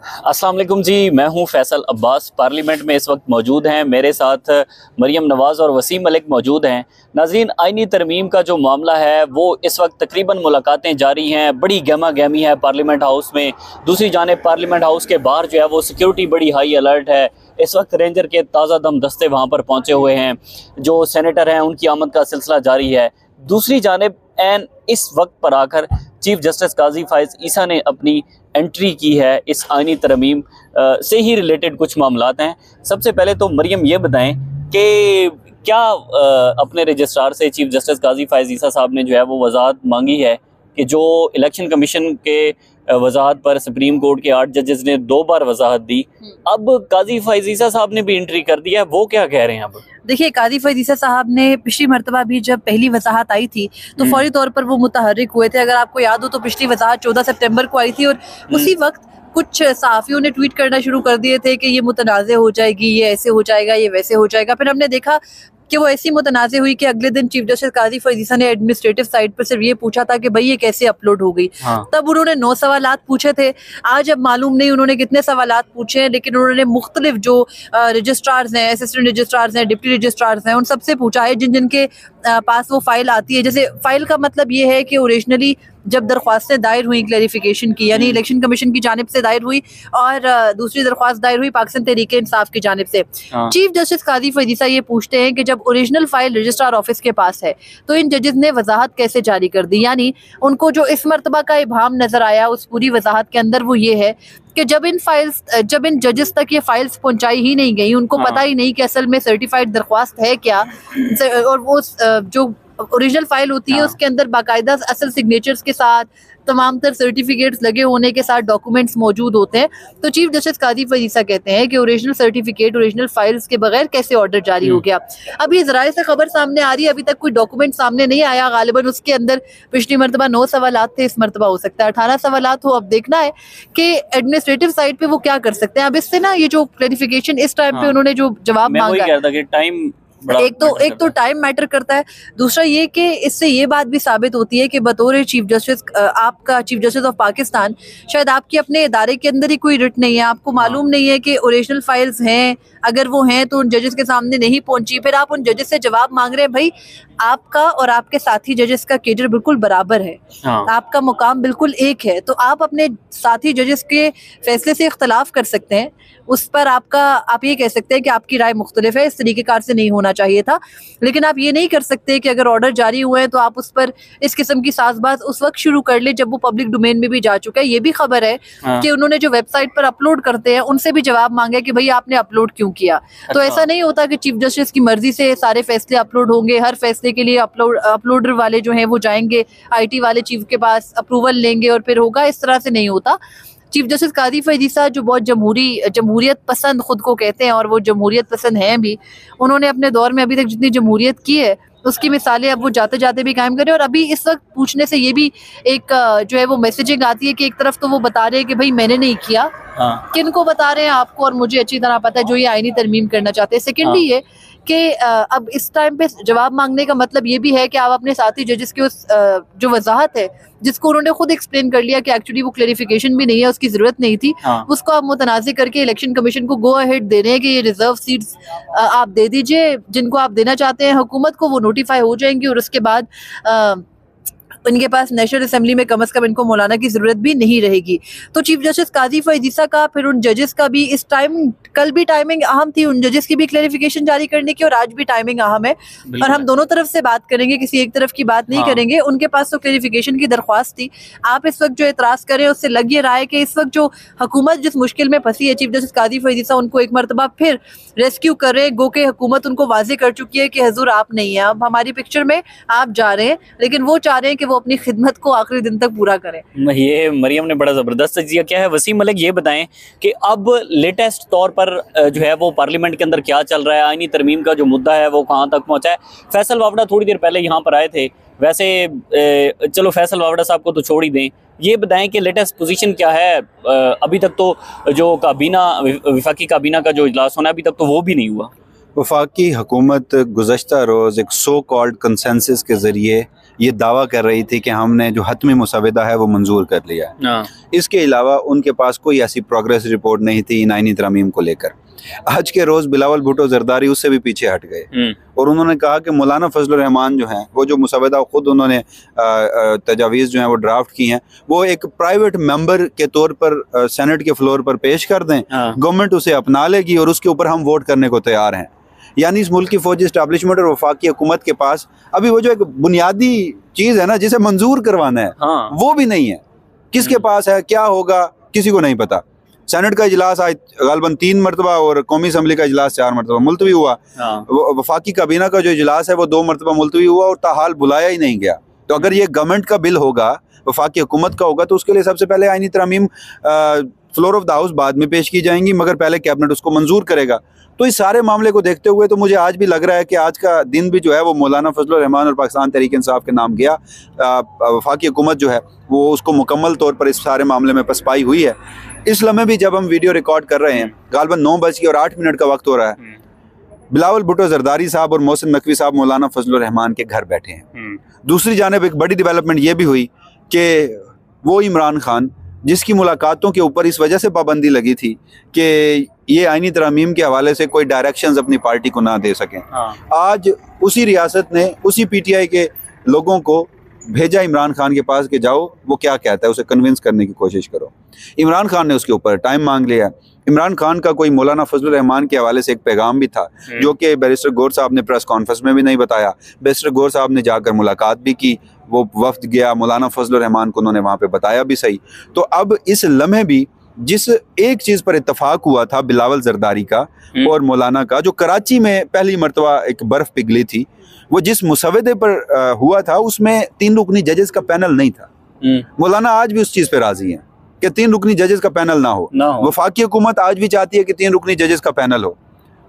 अस्सलाम वालेकुम जी, मैं हूं फैसल अब्बास। पार्लियामेंट में इस वक्त मौजूद हैं, मेरे साथ मरियम नवाज़ और वसीम मलिक मौजूद हैं। नाज़रीन, आइनी तरमीम का जो मामला है वो इस वक्त तकरीबन मुलाकातें जारी हैं, बड़ी गहमा गहमी है पार्लियामेंट हाउस में। दूसरी जानिब पार्लियामेंट हाउस के बाहर जो है वो सिक्योरिटी बड़ी हाई अलर्ट है। इस वक्त रेंजर के ताज़ा दम दस्ते वहाँ पर पहुँचे हुए हैं। जो सेनेटर हैं उनकी आमद का सिलसिला जारी है। दूसरी जानिब एन इस वक्त पर आकर चीफ जस्टिस काजी फाइज ईसा ने अपनी एंट्री की है। इस आइनी तरमीम से ही रिलेटेड कुछ मामलात हैं। सबसे पहले तो मरियम ये बताएं कि क्या अपने रजिस्ट्रार से चीफ जस्टिस काजी फाइज ईसा साहब ने जो है वो वजाहत मांगी है कि जो इलेक्शन कमीशन के वजाहत पर सुप्रीम कोर्ट के 8 जजेस ने 2 बार वजाहत दी, अब काजी फाइज ईसा साहब ने भी एंट्री कर दिया है, वो क्या कह रहे हैं अब? देखिए, काजी फाइज ईसा साहब ने पिछली मरतबा भी जब पहली वजाहत आई थी तो फौरी तौर पर वो मुतहर्रिक हुए थे। अगर आपको याद हो तो पिछली वजाहत 14 सितंबर को आई थी और उसी वक्त कुछ सहाफ़ियों ने ट्वीट करना शुरू कर दिए थे कि ये मुतनाज़े हो जाएगी, ये ऐसे हो जाएगा, ये वैसे हो जाएगा। फिर हमने देखा कि वो ऐसी मुतनाज़े हुई कि अगले दिन चीफ जस्टिस काजी फाइज ईसा ने एडमिनिस्ट्रेटिव साइट पर सिर्फ ये पूछा था कि भाई ये कैसे अपलोड हो गई। तब उन्होंने 9 सवालात पूछे थे। आज अब मालूम नहीं उन्होंने कितने सवालात पूछे हैं, लेकिन उन्होंने मुख्तलिफ जो रजिस्ट्रार्स हैं, असिस्टेंट रजिस्ट्रार्स हैं, डिप्टी रजिस्ट्रार्स हैं, उन सबसे पूछा है जिन जिनके पास वो फाइल आती है। जैसे फाइल का मतलब ये है कि ओरिजिनली जब दरख्वास्तें दायर हुई क्लैरिफिकेशन की, यानी इलेक्शन कमीशन की जानिब से दायर हुई और दूसरी दरख्वास्त दायर हुई पाकिस्तान तहरीक इंसाफ की जानिब से। चीफ जस्टिस काजी फाइज ईसा ये पूछते हैं कि जब ओरिजिनल फाइल रजिस्ट्रार ऑफिस के पास है तो इन जजेस ने वजाहत कैसे जारी कर दी। यानी उनको जो इस मरतबा का इबाम नजर आया उस पूरी वजाहत के अंदर वो ये है कि जब इन जजेस तक ये फाइल्स पहुंचाई ही नहीं गई, उनको पता ही नहीं कि असल में सर्टिफाइड दरख्वास्त है क्या, और वो जो ओरिजिनल फाइल होती है उसके अंदर बाकायदा असल सिग्नेचर्स के साथ तमाम तर सर्टिफिकेट्स लगे होने के साथ डॉक्यूमेंट्स मौजूद होते हैं। तो चीफ जस्टिस काजी फाइज ईसा कहते हैं कि ओरिजिनल सर्टिफिकेट, ओरिजिनल फाइल्स के बगैर कैसे ऑर्डर जारी हो गया। अभी ज़राए से खबर सामने आ रही है, अभी तक कोई डॉक्यूमेंट सामने नहीं आया। गालिबन उसके अंदर पिछली मरतबा 9 सवालात थे, इस मरतबा हो सकता है 18 सवालात हो। अब देखना है कि एडमिनिस्ट्रेटिव साइड पे वो क्या कर सकते हैं। अब इससे ना ये जो क्लैरिफिकेशन इस टाइम पे उन्होंने जो जवाब मांगा, एक तो टाइम मैटर करता है, दूसरा ये कि इससे ये बात भी साबित होती है कि बतौर चीफ जस्टिस आपका चीफ जस्टिस ऑफ पाकिस्तान शायद आपके अपने इदारे के अंदर ही कोई रिट नहीं है, आपको मालूम नहीं है कि ओरिजिनल फाइल्स हैं, अगर वो हैं तो उन जजेस के सामने नहीं पहुंची, फिर आप उन जजेस से जवाब मांग रहे हैं। भाई, आपका और आपके साथी जजेस का केडर बिल्कुल बराबर है, आपका मुकाम बिल्कुल एक है, तो आप अपने साथी जजेस के फैसले से इख्तलाफ कर सकते हैं, उस पर आप ये कह सकते हैं कि आपकी राय मुख्तलिफ है, इस तरीक़ेकार से नहीं होना चाहिए था। लेकिन आप ये नहीं कर सकते कि अगर ऑर्डर जारी हुए हैं तो आप उस पर इस किस्म की साजबाज उस वक्त शुरू कर ले जब वो पब्लिक डोमेन में भी जा चुका है। ये भी खबर है कि उन्होंने जो वेबसाइट पर अपलोड करते हैं उनसे भी जवाब मांगे कि भाई आपने अपलोड क्यों किया। तो ऐसा नहीं होता कि चीफ जस्टिस की मर्जी से सारे फैसले अपलोड होंगे, हर फैसले के लिए अपलोडर वाले जो हैं वो जाएंगे IT वाले चीफ के पास, अप्रूवल लेंगे और फिर होगा। इस तरह से नहीं होता। चीफ जस्टिस काजी फाइज ईसा जो बहुत जमहूरियत पसंद खुद को कहते हैं और वो जमहूरियत पसंद हैं भी, उन्होंने अपने दौर में अभी तक जितनी जमहूरियत की है उसकी मिसालें अब वो जाते जाते भी कायम करें। और अभी इस वक्त पूछने से ये भी एक जो है वो मैसेजिंग आती है कि एक तरफ तो वो बता रहे हैं कि भाई मैंने नहीं किया, किन को बता रहे हैं आपको और मुझे अच्छी तरह पता है जो ये आईनी तरमीम करना चाहते हैं। सेकेंडली ये कि अब इस टाइम पे जवाब मांगने का मतलब ये भी है कि आप अपने साथी जजेस की उस जो वजाहत है जिसको उन्होंने खुद एक्सप्लेन कर लिया कि एक्चुअली वो क्लैरिफिकेशन भी नहीं है, उसकी जरूरत नहीं थी, उसको आप मुतनाज़ करके इलेक्शन कमीशन को गो अहेड दे रहे हैं कि ये रिजर्व सीट्स आप दे दीजिए जिनको आप देना चाहते हैं, हुकूमत को वो नोटिफाई हो जाएंगी और उसके बाद इनके पास नेशनल असेंबली में कम से कम इनको मौलाना की जरूरत भी नहीं रहेगी। तो चीफ जस्टिस काजी फाइज ईसा का फिर उन जजेस का भी इस टाइम, कल भी टाइमिंग अहम थी उन जजेस की भी क्लैरिफिकेशन जारी करने की और आज भी टाइमिंग अहम है और हम दोनों तरफ से बात करेंगे, किसी एक तरफ की बात नहीं करेंगे। उनके पास तो क्लैरिफिकेशन की दरख्वास्त थी। आप इस वक्त जो एतराज करें उससे लग ये रहा है कि इस वक्त जो हुकूमत जिस मुश्किल में फंसी है, चीफ जस्टिस काजी फाइज ईसा उनको एक मरतबा फिर रेस्क्यू कर रहे हैं। गो के हुकूमत उनको वाजे कर चुकी है कि हजूर आप नहीं है, अब हमारी पिक्चर में आप जा रहे हैं, लेकिन वो चाह रहे हैं कि वो अपनी खिदमत को आखिरी दिन तक पूरा करें। ये मरियम ने बड़ा जबरदस्त तजिया किया है। वसीम मलिक ये बताएं कि अब लेटेस्ट तौर पर जो है वो पार्लियामेंट के अंदर क्या चल रहा है, आईनी तरमीम का जो मुद्दा है वो कहाँ तक पहुंचा है। फैसल वावड़ा थोड़ी देर पहले यहाँ पर आए थे, वैसे चलो फैसल वावड़ा साहब को तो छोड़ ही दें, ये बताएं कि लेटेस्ट पोजीशन क्या है। अभी तक तो जो काबीना, वफाकी काबीना का जो इजलास होना है अभी तक तो वो भी नहीं हुआ। वफाकी हुकूमत गुज़श्ता रोज़ एक सो कॉल्ड कंसेंसस के ज़रिए ये दावा कर रही थी कि हमने जो हतमी मुसवदा है वो मंजूर कर लिया है। इसके अलावा उनके पास कोई ऐसी प्रोग्रेस रिपोर्ट नहीं थी इन आईनी तरमीम को लेकर। आज के रोज़ बिलावल भुट्टो जरदारी उससे भी पीछे हट गए और उन्होंने कहा कि मौलाना फजलुर रहमान जो हैं वो जो मुसवदा खुद उन्होंने तजावीज़ जो हैं वो ड्राफ्ट की हैं वो एक प्राइवेट मेंबर के तौर पर सेनेट के फ्लोर पर पेश कर दें, गवर्नमेंट उसे अपना लेगी और उसके ऊपर हम वोट करने को तैयार हैं। यानी इस मुल्क की फौजी इस्टेब्लिशमेंट और वफाकी हुकूमत के पास अभी वो जो एक बुनियादी चीज़ है ना जिसे मंजूर करवाना है वो भी नहीं है। किसके पास है, क्या होगा, किसी को नहीं पता। सेनेट का इजलास आज गालबन 3 मरतबा और कौमी असम्बली का इजलास 4 मरतबा मुलतवी हुआ। वफाकी काबीना का जो इजलास है वो 2 मरतबा मुलतवी हुआ और ताहाल बुलाया ही नहीं गया। तो अगर ये गवर्नमेंट का बिल होगा, वफाकी हुकूमत का होगा, तो उसके लिए सबसे पहले आईनी तरमीम फ्लोर ऑफ द हाउस बाद में पेश की जाएंगी, मगर पहले कैबिनेट उसको मंजूर करेगा। तो इस सारे मामले को देखते हुए तो मुझे आज भी लग रहा है कि आज का दिन भी जो है वो मौलाना फजलुर रहमान और पाकिस्तान तहरीक इंसाफ के नाम गया। वफाकी हुकूमत जो है वो उसको मुकम्मल तौर पर इस सारे मामले में पसपाई हुई है। इस लम्हे भी जब हम वीडियो रिकॉर्ड कर रहे हैं, गालबन 9:08 का वक्त हो रहा है, बिलावल भुट्टो जरदारी साहब और मोहसिन नकवी साहब मौलाना फजलुर रहमान के घर बैठे हैं। दूसरी जानिब एक बड़ी डेवलपमेंट ये भी हुई कि वो इमरान खान जिसकी मुलाकातों के ऊपर इस वजह से पाबंदी लगी थी कि ये आईनी तरमीम के हवाले से कोई डायरेक्शंस अपनी पार्टी को ना दे सकें, आज उसी रियासत ने उसी पीटीआई के लोगों को भेजा इमरान खान के पास कि जाओ वो क्या कहता है उसे कन्विंस करने की कोशिश करो। इमरान खान ने उसके ऊपर टाइम मांग लिया। इमरान खान का कोई मौलाना फजलुर रहमान के हवाले से एक पैगाम भी था जो कि बैरिस्टर गौर साहब ने प्रेस कॉन्फ्रेंस में भी नहीं बताया। बैरिस्टर गौर साहब ने जाकर मुलाकात भी की, वो वफ्द गया, मौलाना फजलुर रहमान को उन्होंने वहाँ पे बताया भी सही। तो अब इस लम्हे भी जिस एक चीज़ पर इत्तफाक हुआ था बिलावल जरदारी का और मौलाना का, जो कराची में पहली मरतबा एक बर्फ़ पिघली थी, वो जिस मुसवदे पर हुआ था उसमें 3 रुकनी जजेस का पैनल नहीं था। मौलाना आज भी उस चीज़ पे राजी हैं कि 3 रुकनी जजेस का पैनल ना हो। वफाकी हुकूमत आज भी चाहती है कि 3 रुकनी जजेस का पैनल हो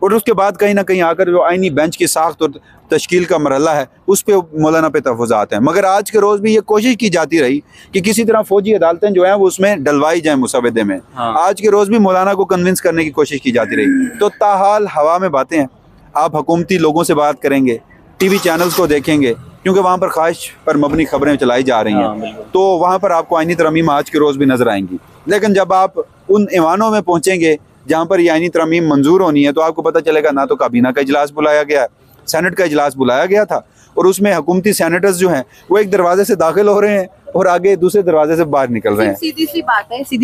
और उसके बाद कहीं ना कहीं आकर जो आईनी बेंच की साख्त और तश्कील का मरहला है उस पर मौलाना पे तहफ़्फ़ुज़ात हैं। मगर आज के रोज़ भी ये कोशिश की जाती रही कि किसी तरह फौजी अदालतें जो हैं वो उसमें डलवाई जाएँ मुसवदे में। आज के रोज़ भी मौलाना को कन्विंस करने की कोशिश की जाती रही। तो ताहाल हवा में बातें हैं। आप हुकूमती लोगों से बात करेंगे, टीवी चैनल्स को देखेंगे, क्योंकि वहाँ पर ख्वाहिश पर मबनी खबरें चलाई जा रही हैं, तो वहाँ पर आपको आईनी तरमीम आज के रोज़ भी नज़र आएंगी। लेकिन जब आप उन ईवानों में पहुँचेंगे जहाँ पर ये आईनी तरमीम मंजूर होनी है, तो आपको पता चलेगा ना तो काबीना का इजलास बुलाया गया, सेनेट का इजलास बुलाया गया था और उसमें हुकूमती सेनेटर्स जो हैं वो एक दरवाजे से दाखिल हो रहे हैं और आगे दूसरे दरवाजे से बाहर निकल रहे हैं। सीधी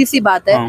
सी बात है।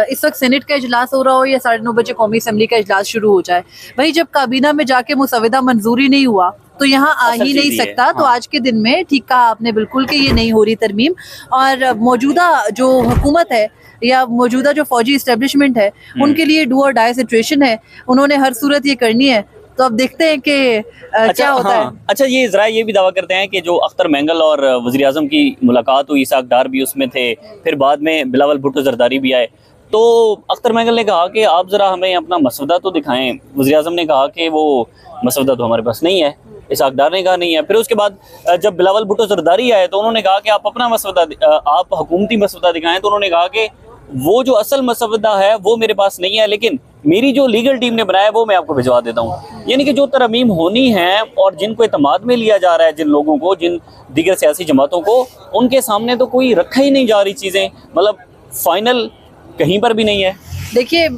इस वक्त सेनेट का इजलास हो रहा हो या 9:30 बजे कौमी असम्बली का इजलास शुरू हो जाए, भाई जब काबीना में जाके मुसवदा मंजूरी नहीं हुआ तो यहाँ आ ही नहीं सकता। तो आज के दिन में ठीक कहा आपने बिल्कुल कि ये नहीं हो रही तरमीम, और मौजूदा जो हुकूमत है या मौजूदा जो फौजी इस्टेब्लिशमेंट है उनके लिए डू और डाई सिचुएशन है, उन्होंने हर सूरत ये करनी है। तो अब देखते हैं कि क्या होता है। अच्छा, ये ज़रा ये भी दावा करते हैं कि जो अख्तर मेंगल और वज़ीर आज़म की मुलाकात हुई, इसाक डार भी उसमें थे, फिर बाद में बिलावल भुट्टो जरदारी भी आए, तो अख्तर मेंगल ने कहा कि आप ज़रा हमें अपना मसवदा तो दिखाएं। वज़ीर आज़म ने कहा कि वो मसवदा तो हमारे पास नहीं है, इसाक डार ने कहा नहीं है। फिर उसके बाद जब बिलावल भुट्टो जरदारी आए तो उन्होंने कहा कि आप अपना मसवदा, आप हुकूमती मसवदा दिखाएं। तो उन्होंने कहा कि वो जो असल मसवदा है वो मेरे पास नहीं है, लेकिन मेरी जो लीगल टीम ने बनाया है वो मैं आपको भिजवा देता हूँ। यानी कि जो तरमीम होनी है और जिनको एतमाद में लिया जा रहा है, जिन लोगों को, जिन दीगर सियासी जमातों को, उनके सामने तो कोई रखा ही नहीं जा रही चीज़ें, मतलब फाइनल कहीं पर भी नहीं है। देखिए,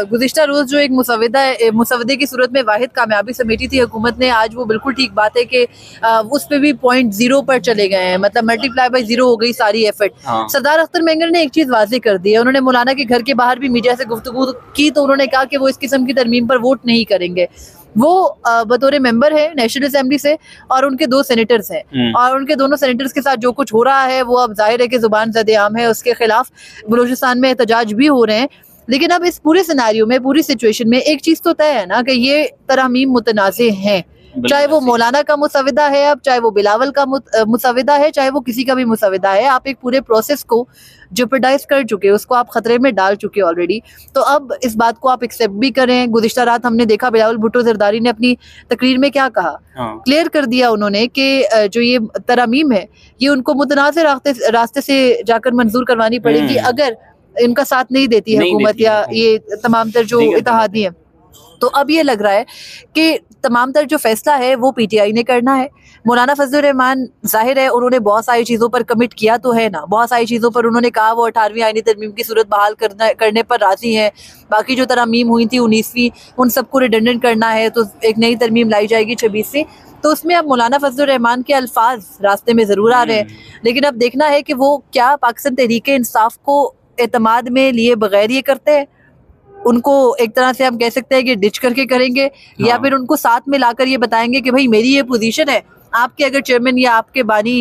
गुज़िश्ता रोज़ जो एक मुसवदे की सूरत में वाहिद कामयाबी समेटी थी हुकूमत ने, आज वो बिल्कुल ठीक बात है कि उस पर भी 0.0 पर चले गए हैं, मतलब मल्टीप्लाई बाई 0 हो गई सारी एफर्ट। सरदार अख्तर मेंगल ने एक चीज़ वाज़ेह कर दी है, उन्होंने मौलाना के घर के बाहर भी मीडिया से गुफ्तगू की, तो उन्होंने कहा कि वो इस किस्म की तरमीम पर वोट नहीं करेंगे। वो बतौर मेंबर है नेशनल असेंबली से और उनके 2 सेनेटर्स हैं, और उनके दोनों सेनेटर्स के साथ जो कुछ हो रहा है वो अब जाहिर है कि जुबान ज़द-ए-आम है, उसके खिलाफ बलूचिस्तान में एहतजाज भी हो रहे हैं। लेकिन अब इस पूरे सिनेरियो में, पूरी सिचुएशन में एक चीज़ तो तय है ना कि ये तरमीम मुतनाज़े हैं, चाहे वो मौलाना का मुसवदा है, अब चाहे वो बिलावल का मुसवदा है, चाहे वो किसी का भी मुसवदा है। आप एक पूरे प्रोसेस को जेपरडाइज कर चुके, उसको आप खतरे में डाल चुके ऑलरेडी। तो अब इस बात को आप एक्सेप्ट भी करें। गुज़िश्ता रात हमने देखा बिलावल भुट्टो जरदारी ने अपनी तकरीर में क्या कहा, क्लियर कर दिया उन्होंने कि जो ये तरमीम है ये उनको मुतनाज़े रास्ते से जाकर मंजूर करवानी पड़ेगी अगर इनका साथ नहीं देती है हुकूमत या ये तमाम तर जो इत्तेहादी हैं। तो अब ये लग रहा है कि तमाम तर जो फैसला है वो पीटीआई ने करना है। मौलाना फजलुर रहमान जाहिर है उन्होंने बहुत सारी चीज़ों पर कमिट किया तो है ना, बहुत सारी चीज़ों पर उन्होंने कहा वो 18वीं आईनी तरमीम की सूरत बहाल करने पर राजी हैं। बाकी जो तरमीम हुई थी 19वीं उन सबको रिडंडेंट करना है, तो एक नई तरमीम लाई जाएगी 26वीं। तो उसमें अब मौलाना फजलुर रहमान के अल्फाज रास्ते में ज़रूर आ रहे हैं, लेकिन अब देखना है कि वो क्या पाकिस्तान तहरीक इंसाफ को एतमाद में लिए बगैर ये करते हैं, उनको एक तरह से हम कह सकते हैं कि डिच करके करेंगे, या फिर उनको साथ में लाकर ये बताएंगे कि भाई मेरी ये पोजीशन है, आपके अगर चेयरमैन या आपके बानी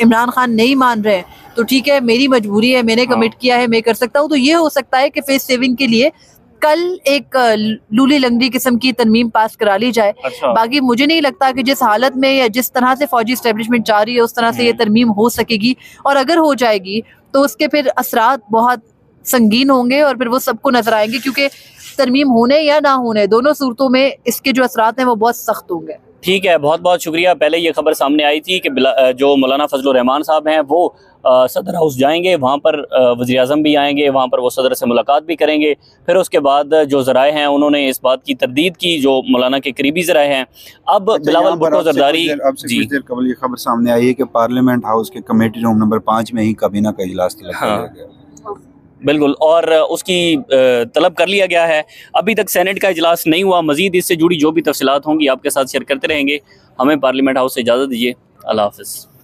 इमरान खान नहीं मान रहे हैं तो ठीक है, मेरी मजबूरी है, मैंने कमिट किया है, मैं कर सकता हूँ। तो ये हो सकता है कि फेस सेविंग के लिए कल एक लूली लंगड़ी किस्म की तरमीम पास करा ली जाए। बाकी मुझे नहीं लगता कि जिस हालत में या जिस तरह से फौजी एस्टेब्लिशमेंट जा रही है उस तरह से ये तरमीम हो सकेगी, और अगर हो जाएगी तो उसके फिर असरात बहुत संगीन होंगे और फिर वो सबको नजर आएंगे, क्योंकि तरमीम होने या ना होने दोनों सूरतों में इसके जो असरात हैं वो बहुत सख्त होंगे। ठीक है, बहुत बहुत शुक्रिया। पहले ये खबर सामने आई थी कि जो मौलाना फजलुर रहमान साहब हैं वो सदर हाउस जाएंगे, वहाँ पर वज़ीर आज़म भी आएंगे, वहाँ पर वो सदर से मुलाकात भी करेंगे। फिर उसके बाद जो ज़राए हैं उन्होंने इस बात की तरदीद की, जो मौलाना के करीबी ज़राए हैं। अब बिलावल भुट्टो जरदारी जी कबल ये खबर सामने आई है कि पार्लियामेंट हाउस के कमेटी रूम नंबर 5 में ही काबीना का इजलास तलब किया गया। बिल्कुल, और उसकी तलब कर लिया गया है। अभी तक सेनेट का इजलास नहीं हुआ। मजीद इससे जुड़ी जो भी तफसीलात होंगी आपके साथ शेयर करते रहेंगे। हमें पार्लियामेंट हाउस से इजाज़त दीजिए। अल्लाह हाफ़िज़।